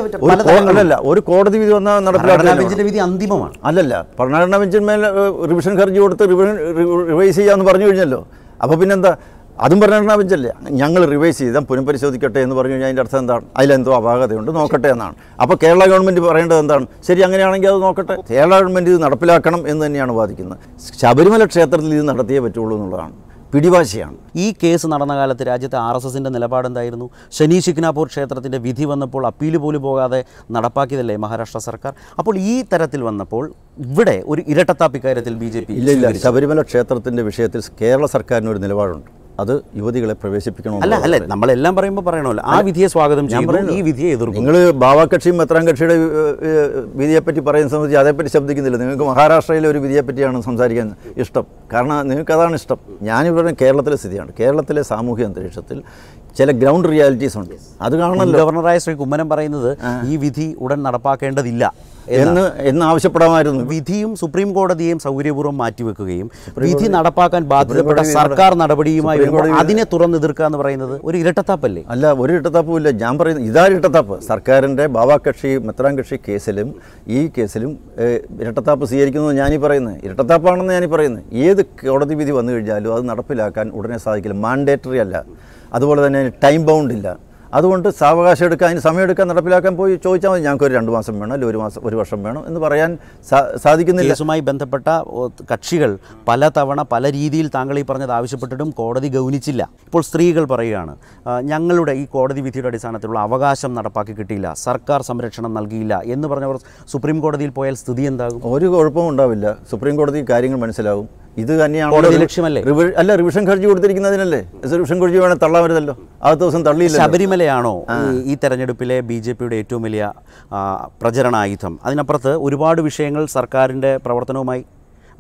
അല്ലല്ല, ഒരു കോടതി വിധി വന്നാൽ നടപ്പിലാക്കാൻ ബെഞ്ചിന്റെ വിധി അന്തിമമാണ്. അല്ലല്ല, ഭരണഘടനാ ബെഞ്ചിന്മേൽ റിവിഷൻ ഹർജി കൊടുത്ത് റിവൈസ് ചെയ്യാമെന്ന് പറഞ്ഞു കഴിഞ്ഞല്ലോ. അപ്പോൾ പിന്നെന്താ? അതും ഭരണഘടനാ ബെഞ്ചല്ലേ. ഞങ്ങൾ റിവൈസ് ചെയ്താൽ പുനഃപരിശോധിക്കട്ടെ എന്ന് പറഞ്ഞു കഴിഞ്ഞാൽ അതിൻ്റെ അർത്ഥം എന്താണ്? അതിലെന്തോ അപാകതയുണ്ട്, നോക്കട്ടെ എന്നാണ്. അപ്പോൾ കേരള ഗവൺമെൻറ് പറയേണ്ടത് എന്താണ്? ശരി, അങ്ങനെയാണെങ്കിൽ അത് നോക്കട്ടെ. കേരള ഗവൺമെൻറ് ഇത് നടപ്പിലാക്കണം എന്ന് തന്നെയാണ് വാദിക്കുന്നത്. ശബരിമല ക്ഷേത്രത്തിൽ ഇത് നടത്തിയേ പറ്റുള്ളൂ എന്നുള്ളതാണ് പിടിവാശിയാണ്. ഈ കേസ് നടന്ന കാലത്ത് രാജ്യത്തെ RSSൻ്റെ നിലപാടെന്തായിരുന്നു? ശനി ശിഗ്നാപൂർ ക്ഷേത്രത്തിൻ്റെ വിധി വന്നപ്പോൾ അപ്പീൽ പോലും പോകാതെ നടപ്പാക്കിയതല്ലേ മഹാരാഷ്ട്ര സർക്കാർ? അപ്പോൾ ഈ തരത്തിൽ വന്നപ്പോൾ ഇവിടെ ഒരു ഇരട്ടത്താപ്പ് ഇക്കാര്യത്തിൽ BJP ഇല്ല. ശബരിമല ക്ഷേത്രത്തിൻ്റെ വിഷയത്തിൽ കേരള സർക്കാരിന് ഒരു നിലപാടുണ്ട്. അത് യുവതികളെ പ്രവേശിപ്പിക്കണം. അല്ല, നമ്മളെല്ലാം പറയുമ്പോൾ പറയണമല്ലോ. ആ വിധിയെ സ്വാഗതം ചെയ്യുന്നു, ഈ വിധിയെ എതിർക്കും. നിങ്ങൾ ബാവാകക്ഷിയും മെത്രാൻ കക്ഷിയുടെ വിധിയെപ്പറ്റി പറയുന്ന സംബന്ധിച്ച് അതേപ്പറ്റി ശബ്ദിക്കുന്നില്ല. നിങ്ങൾക്ക് മഹാരാഷ്ട്രയിലെ ഒരു വിധിയെപ്പറ്റിയാണ് സംസാരിക്കാൻ ഇഷ്ടം. കാരണം നിങ്ങൾക്ക് അതാണ് ഇഷ്ടം. ഞാനിവിടെ കേരളത്തിലെ സ്ഥിതിയാണ്. കേരളത്തിലെ സാമൂഹ്യ അന്തരീക്ഷത്തിൽ ചില ഗ്രൗണ്ട് റിയാലിറ്റീസ് ഉണ്ട്. അത് കാണണമല്ലോ. ഗവർണറായ ശ്രീ കുമ്മനം പറയുന്നത് ഈ വിധി ഉടൻ നടപ്പാക്കേണ്ടതില്ല എന്ന് ആവശ്യപ്പെടാമായിരുന്നു. വിധിയും സുപ്രീം കോടതിയെയും സൗകര്യപൂർവ്വം മാറ്റിവെക്കുകയും വിധി നടപ്പാക്കാൻ ബാധ്യതപ്പെട്ട സർക്കാർ നടപടിയുമായി അതിനെ തുറന്നെതിർക്കുക എന്ന് പറയുന്നത് ഒരു ഇരട്ടത്താപ്പല്ലേ? അല്ല, ഒരു ഇരട്ടത്താപ്പുമില്ല. ഞാൻ പറയുന്നത് ഇതാ ഇരട്ടത്താപ്പ്. സർക്കാരിൻ്റെ ബാവാകക്ഷി മെത്രാൻ കക്ഷി കേസിലും ഈ കേസിലും ഇരട്ടത്താപ്പ് സ്വീകരിക്കുന്നത് ഞാനീ പറയുന്നത് ഇരട്ടത്താപ്പാണെന്ന് ഞാനീ പറയുന്നത്. ഏത് കോടതി വിധി വന്നു കഴിഞ്ഞാലും അത് നടപ്പിലാക്കാൻ ഉടനെ സാധിക്കില്ല. മാൻഡേറ്ററി അല്ല. അതുപോലെ തന്നെ ടൈം ബൗണ്ട് ഇല്ല. അതുകൊണ്ട് സാവകാശം എടുക്കാൻ, അതിന് സമയമെടുക്കാൻ, നടപ്പിലാക്കാൻ പോയി ചോദിച്ചാൽ മതി. ഞങ്ങൾക്ക് ഒരു 2 മാസം വേണം, അല്ലെങ്കിൽ ഒരു വർഷം വേണം എന്ന് പറയാൻ സാധിക്കുന്നില്ല. കേസുമായി ബന്ധപ്പെട്ട കക്ഷികൾ പലതവണ പല രീതിയിൽ താങ്കൾ ഈ പറഞ്ഞത് ആവശ്യപ്പെട്ടിട്ടും കോടതി ഗൗനിച്ചില്ല. ഇപ്പോൾ സ്ത്രീകൾ പറയുകയാണ്, ഞങ്ങളുടെ ഈ കോടതി വിധിയുടെ അടിസ്ഥാനത്തിലുള്ള അവകാശം നടപ്പാക്കി കിട്ടിയില്ല, സർക്കാർ സംരക്ഷണം നൽകിയില്ല എന്ന് പറഞ്ഞവർ സുപ്രീം കോടതിയിൽ പോയാൽ സ്ഥിതി എന്താകും? ഒരു കുഴപ്പവും ഉണ്ടാവില്ല. സുപ്രീം കോടതി കാര്യങ്ങൾ മനസ്സിലാവും. ഇത് തന്നെയാണ് ലക്ഷ്യമല്ലേ? അല്ല, റിവിഷൻ ഹർജി കൊടുത്തിരിക്കുന്നതിനല്ലേ? റിവിഷൻ ഹർജി വേണം തള്ളാൻ വരുന്നല്ലോ. ആ ദിവസം തള്ളിയില്ല. ശബരിമലയാണോ ഈ തെരഞ്ഞെടുപ്പിലെ BJPയുടെ ഏറ്റവും വലിയ പ്രചരണായുധം? അതിനപ്പുറത്ത് ഒരുപാട് വിഷയങ്ങൾ സർക്കാരിൻ്റെ പ്രവർത്തനവുമായി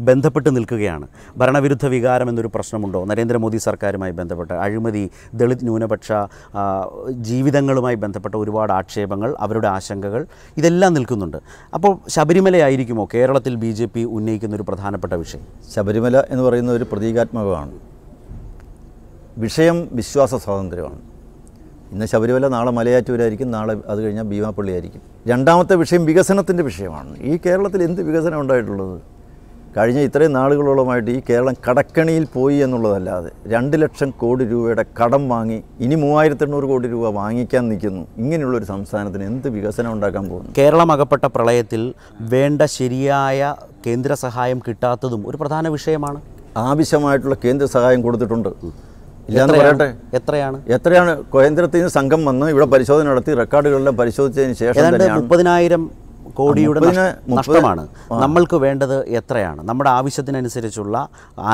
ബന്ധപ്പെട്ട് നിൽക്കുകയാണ്. ഭരണവിരുദ്ധ വികാരം എന്നൊരു പ്രശ്നമുണ്ടോ? നരേന്ദ്രമോദി സർക്കാരുമായി ബന്ധപ്പെട്ട് അഴിമതി, ദളിത് ന്യൂനപക്ഷ ജീവിതങ്ങളുമായി ബന്ധപ്പെട്ട ഒരുപാട് ആക്ഷേപങ്ങൾ, അവരുടെ ആശങ്കകൾ ഇതെല്ലാം നിൽക്കുന്നുണ്ട്. അപ്പോൾ ശബരിമലയായിരിക്കുമോ കേരളത്തിൽ BJP ഉന്നയിക്കുന്ന ഒരു പ്രധാനപ്പെട്ട വിഷയം? ശബരിമല എന്ന് പറയുന്ന ഒരു പ്രതീകാത്മകമാണ്. വിഷയം വിശ്വാസ സ്വാതന്ത്ര്യമാണ്. ഇന്ന് ശബരിമല, നാളെ മലയാറ്റൂരായിരിക്കും, നാളെ അത് കഴിഞ്ഞാൽ ഭീമാപ്പള്ളിയായിരിക്കും. രണ്ടാമത്തെ വിഷയം വികസനത്തിൻ്റെ വിഷയമാണ്. ഈ കേരളത്തിൽ എന്ത് വികസനം ഉണ്ടായിട്ടുള്ളത്? കഴിഞ്ഞ ഇത്രയും നാളുകളോളമായിട്ട് ഈ കേരളം കടക്കണിയിൽ പോയി എന്നുള്ളതല്ലാതെ 2 ലക്ഷം കോടി രൂപയുടെ കടം വാങ്ങി ഇനി 3800 കോടി രൂപ വാങ്ങിക്കാൻ നിൽക്കുന്നു. ഇങ്ങനെയുള്ളൊരു സംസ്ഥാനത്തിന് എന്ത് വികസനം ഉണ്ടാക്കാൻ പോകുന്നു? കേരളം അകപ്പെട്ട പ്രളയത്തിൽ വേണ്ട ശരിയായ കേന്ദ്ര സഹായം കിട്ടാത്തതും ഒരു പ്രധാന വിഷയമാണ്. ആവശ്യമായിട്ടുള്ള കേന്ദ്ര സഹായം കൊടുത്തിട്ടുണ്ട്. ഇല്ലാന്ന് പറയട്ടെ, എത്രയാണ് കേന്ദ്രത്തിൽ നിന്ന് സംഘം വന്ന് ഇവിടെ പരിശോധന നടത്തി റെക്കോർഡുകളെല്ലാം പരിശോധിച്ചതിന് ശേഷം 30,000 കോടിയുടെ നഷ്ടമാണ്. നമ്മൾക്ക് വേണ്ടത് എത്രയാണ്? നമ്മുടെ ആവശ്യത്തിനനുസരിച്ചുള്ള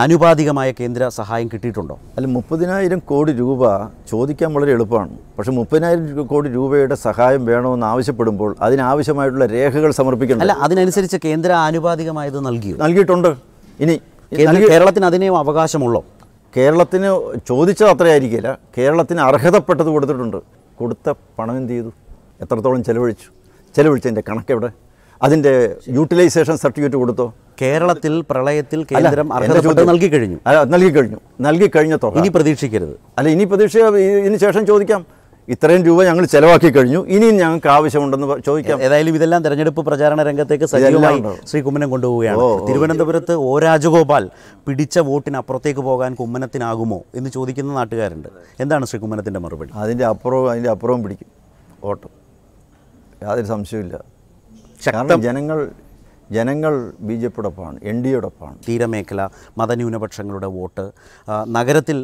ആനുപാതികമായ കേന്ദ്ര സഹായം കിട്ടിയിട്ടുണ്ടോ? അല്ല, 30,000 കോടി രൂപ ചോദിക്കാൻ വളരെ എളുപ്പമാണ്. പക്ഷേ 30,000 കോടി രൂപയുടെ സഹായം വേണമെന്ന് ആവശ്യപ്പെടുമ്പോൾ അതിനാവശ്യമായിട്ടുള്ള രേഖകൾ സമർപ്പിക്കണം. അല്ല, അതിനനുസരിച്ച് കേന്ദ്ര ആനുപാതികമായത് നൽകിയിട്ടുണ്ട്. ഇനി കേരളത്തിന് അതിനെയും അവകാശമുള്ളോ? കേരളത്തിന് ചോദിച്ചത് അത്രയായിരിക്കില്ല. കേരളത്തിന് അർഹതപ്പെട്ടത് കൊടുത്തിട്ടുണ്ട്. കൊടുത്ത പണം എന്ത് ചെയ്തു? എത്രത്തോളം ചെലവഴിച്ചതിൻ്റെ കണക്കെവിടെ? അതിൻ്റെ യൂട്ടിലൈസേഷൻ സർട്ടിഫിക്കറ്റ് കൊടുത്തോ? കേരളത്തിൽ പ്രളയത്തിൽ കേന്ദ്രം അർഹതപ്പെട്ടത് നൽകിക്കഴിഞ്ഞ തുക ഇനി പ്രതീക്ഷിക്കരുത്. അല്ല, ഇതിന് ശേഷം ചോദിക്കാം. ഇത്രയും രൂപ ഞങ്ങൾ ചെലവാക്കി കഴിഞ്ഞു, ഇനിയും ഞങ്ങൾക്ക് ആവശ്യമുണ്ടെന്ന് ചോദിക്കാം. ഏതായാലും ഇതെല്ലാം തെരഞ്ഞെടുപ്പ് പ്രചാരണ രംഗത്തേക്ക് സജീവമായി ശ്രീ കുമ്മനം കൊണ്ടുപോവുകയാണ്. തിരുവനന്തപുരത്ത് O രാജഗോപാൽ പിടിച്ച വോട്ടിന് അപ്പുറത്തേക്ക് പോകാൻ കുമ്മനത്തിനാകുമോ എന്ന് ചോദിക്കുന്ന നാട്ടുകാരുണ്ട്. എന്താണ് ശ്രീ കുമ്മനത്തിൻ്റെ മറുപടി? അതിൻ്റെ അപ്പുറവും പിടിക്കും വോട്ട്, യാതൊരു സംശയമില്ല. കാരണം ജനങ്ങൾ BJPയോടൊപ്പമാണ്, NDAയോടൊപ്പമാണ്. തീരമേഖല, മതന്യൂനപക്ഷങ്ങളുടെ വോട്ട്, നഗരത്തിൽ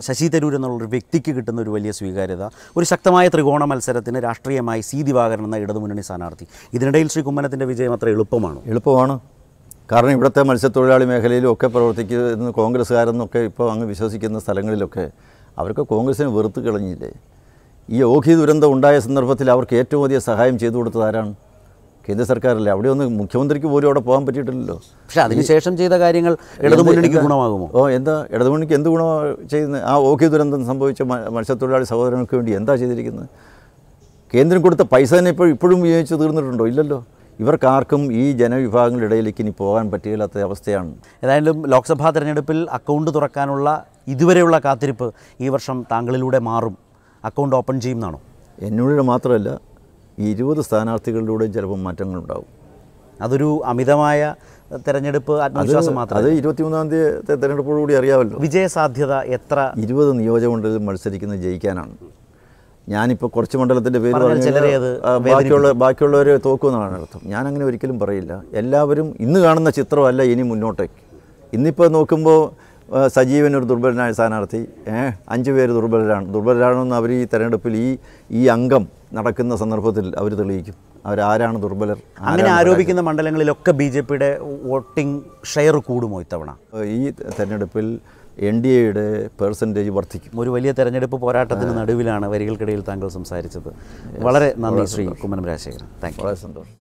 ശശി തരൂർ എന്നുള്ളൊരു വ്യക്തിക്ക് കിട്ടുന്ന ഒരു വലിയ സ്വീകാര്യത, ഒരു ശക്തമായ ത്രികോണ മത്സരത്തിന് രാഷ്ട്രീയമായി C ദിവാകരൻ എന്ന ഇടതുമുന്നണി സ്ഥാനാർത്ഥി. ഇതിനിടയിൽ ശ്രീ കുമ്മനത്തിൻ്റെ വിജയം അത്ര എളുപ്പമാണ്. കാരണം ഇവിടുത്തെ മത്സ്യത്തൊഴിലാളി മേഖലയിലും ഒക്കെ പ്രവർത്തിക്കുന്ന കോൺഗ്രസ്സുകാരെന്നൊക്കെ ഇപ്പോൾ അങ്ങ് വിശ്വസിക്കുന്ന സ്ഥലങ്ങളിലൊക്കെ അവർക്ക് കോൺഗ്രസ്സിനെ വെറുത്ത് കളഞ്ഞില്ലേ? ഈ ഓഖി ദുരന്തം ഉണ്ടായ സന്ദർഭത്തിൽ അവർക്ക് ഏറ്റവും അധികം സഹായം ചെയ്തു കൊടുത്തത് ആരാണ്? കേന്ദ്ര സർക്കാരല്ലേ. അവിടെ ഒന്ന് മുഖ്യമന്ത്രിക്ക് പോലും അവിടെ പോകാൻ പറ്റിയിട്ടില്ലല്ലോ. പക്ഷേ അതിനുശേഷം ചെയ്ത കാര്യങ്ങൾ ഇടതുമുന്നണിക്ക് ഗുണമാകുമോ? എന്താ ഇടതുമുന്നണിക്ക് എന്ത് ഗുണമാണ് ചെയ്യുന്നത്? ആ ഓഖി ദുരന്തം സംഭവിച്ച മത്സ്യത്തൊഴിലാളി സഹോദരങ്ങൾക്ക് വേണ്ടി എന്താ ചെയ്തിരിക്കുന്നത്? കേന്ദ്രം കൊടുത്ത പൈസ തന്നെ ഇപ്പോഴും ഉപയോഗിച്ച് തീർന്നിട്ടുണ്ടോ? ഇല്ലല്ലോ. ഇവർക്കാർക്കും ഈ ജനവിഭാഗങ്ങളുടെ ഇടയിലേക്ക് ഇനി പോകാൻ പറ്റില്ലാത്ത അവസ്ഥയാണ്. ഏതായാലും ലോക്സഭാ തെരഞ്ഞെടുപ്പിൽ അക്കൗണ്ട് തുറക്കാനുള്ള ഇതുവരെയുള്ള കാത്തിരിപ്പ് ഈ വർഷം താങ്കളിലൂടെ മാറും. അക്കൗണ്ട് ഓപ്പൺ ചെയ്യുമെന്നാണോ? എന്നോട് മാത്രമല്ല, 20 സ്ഥാനാർത്ഥികളിലൂടെയും ചിലപ്പോൾ മാറ്റങ്ങളുണ്ടാകും. അതൊരു അമിതമായ തെരഞ്ഞെടുപ്പ് ആത്മവിശ്വാസം മാത്രം. അത് 23-ാം തീയതി തെരഞ്ഞെടുപ്പോടുകൂടി അറിയാമല്ലോ. വിജയസാധ്യത എത്ര? 20 നിയോജകമണ്ഡലത്തിൽ മത്സരിക്കുന്നത് ജയിക്കാനാണ്. ഞാനിപ്പോൾ കുറച്ച് മണ്ഡലത്തിൻ്റെ പേര് ബാക്കിയുള്ളവർ തോക്കുമെന്നാണ് അർത്ഥം. ഞാനങ്ങനെ ഒരിക്കലും പറയില്ല. എല്ലാവരും ഇന്ന് കാണുന്ന ചിത്രമല്ല ഇനി മുന്നോട്ടേക്ക്. ഇന്നിപ്പോൾ നോക്കുമ്പോൾ സജീവൻ ഒരു ദുർബലനായ സ്ഥാനാർത്ഥി, 5 പേര് ദുർബലരാണെന്ന് അവർ ഈ തെരഞ്ഞെടുപ്പിൽ ഈ അംഗം നടക്കുന്ന സന്ദർഭത്തിൽ അവർ തെളിയിക്കും അവരാരാണ് ദുർബലർ. അങ്ങനെ ആരോപിക്കുന്ന മണ്ഡലങ്ങളിലൊക്കെ BJPയുടെ വോട്ടിംഗ് ഷെയർ കൂടുമോ ഇത്തവണ? ഈ തെരഞ്ഞെടുപ്പിൽ NDAയുടെ പെർസെൻറ്റേജ് വർദ്ധിക്കും. ഒരു വലിയ തെരഞ്ഞെടുപ്പ് പോരാട്ടത്തിന് നടുവിലാണ് വരികൾക്കിടയിൽ താങ്കൾ സംസാരിച്ചത്. വളരെ നന്ദി ശ്രീ കുമ്മനം രാജശേഖരൻ. Thank you. വളരെ സന്തോഷം.